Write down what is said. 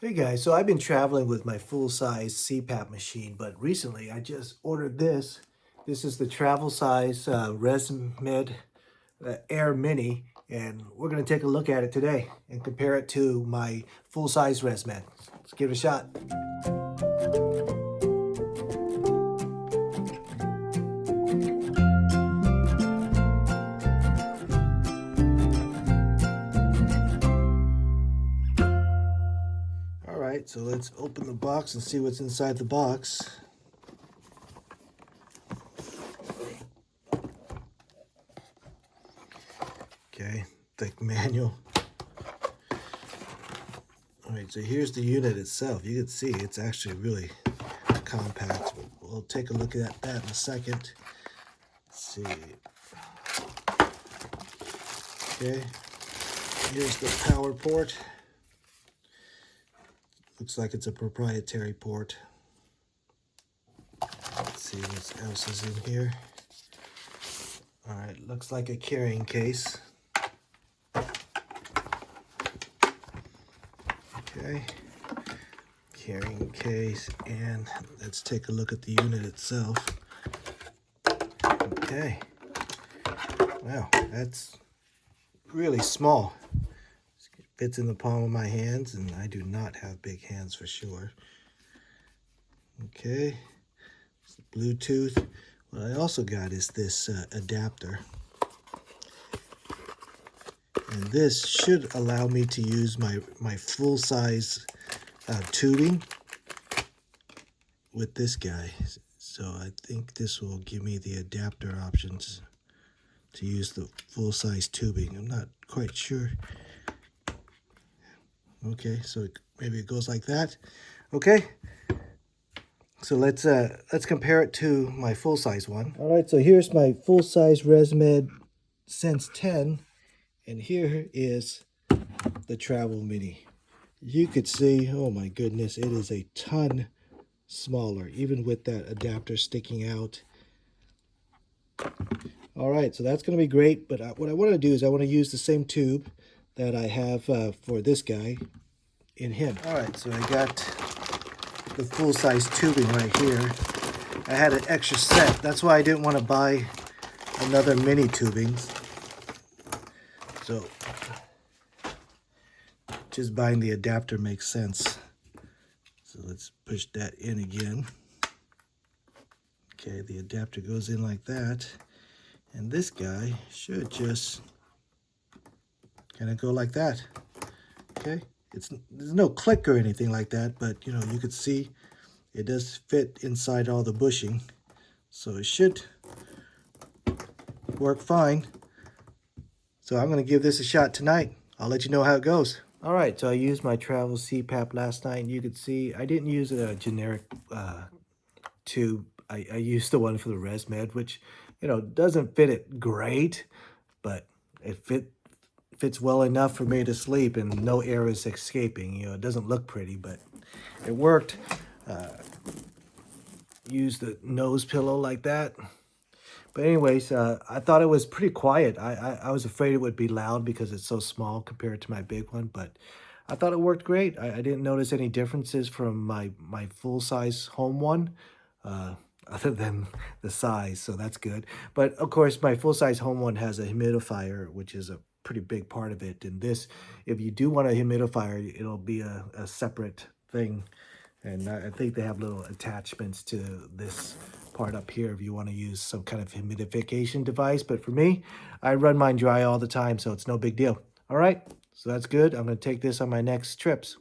Hey guys, so I've been traveling with my full-size CPAP machine, but recently I just ordered this. This is the travel size ResMed AirMini, and we're going to take a look at it today and compare it to my full-size ResMed. Let's give it a shot. All right, so let's open the box and see what's inside the box. Okay, thick manual. All right, so here's the unit itself. You can see it's actually really compact. We'll take a look at that in a second. Let's see. Okay, here's the power port. Looks like it's a proprietary port. Let's see what else is in here. All right, looks like a carrying case. Okay, carrying case, and let's take a look at the unit itself. Okay, wow, that's really small. It fits in the palm of my hands, and I do not have big hands for sure. Okay, it's Bluetooth. What I also got is this adapter. And this should allow me to use my full-size tubing with this guy. So I think this will give me the adapter options to use the full-size tubing. I'm not quite sure. Okay, so maybe it goes like that. Okay, so let's compare it to my full-size one. All right, so here's my full-size ResMed Sense 10. And here is the Travel Mini. You could see, oh my goodness, it is a ton smaller, even with that adapter sticking out. All right, so that's going to be great, but what I want to do is I want to use the same tube that I have for this guy in him. All right, so I got the full-size tubing right here. I had an extra set. That's why I didn't want to buy another mini tubing. So just buying the adapter makes sense. So let's push that in again. Okay, the adapter goes in like that. And this guy should just kind of go like that. Okay, there's no click or anything like that, but you know, you could see it does fit inside all the bushing. So it should work fine. So I'm going to give this a shot tonight. I'll let you know how it goes. All right, so I used my travel CPAP last night, and you could see I didn't use a generic tube. I used the one for the ResMed, which, you know, doesn't fit it great, but it fits well enough for me to sleep, and no air is escaping. You know, it doesn't look pretty, but it worked. Use the nose pillow like that. But anyways, I thought it was pretty quiet. I was afraid it would be loud because it's so small compared to my big one, but I thought it worked great. I didn't notice any differences from my full-size home one, other than the size, so that's good. But of course, my full-size home one has a humidifier, which is a pretty big part of it. And this, if you do want a humidifier, it'll be a separate thing. And I think they have little attachments to this part up here if you want to use some kind of humidification device. But for me, I run mine dry all the time, so it's no big deal. All right, so that's good. I'm going to take this on my next trips.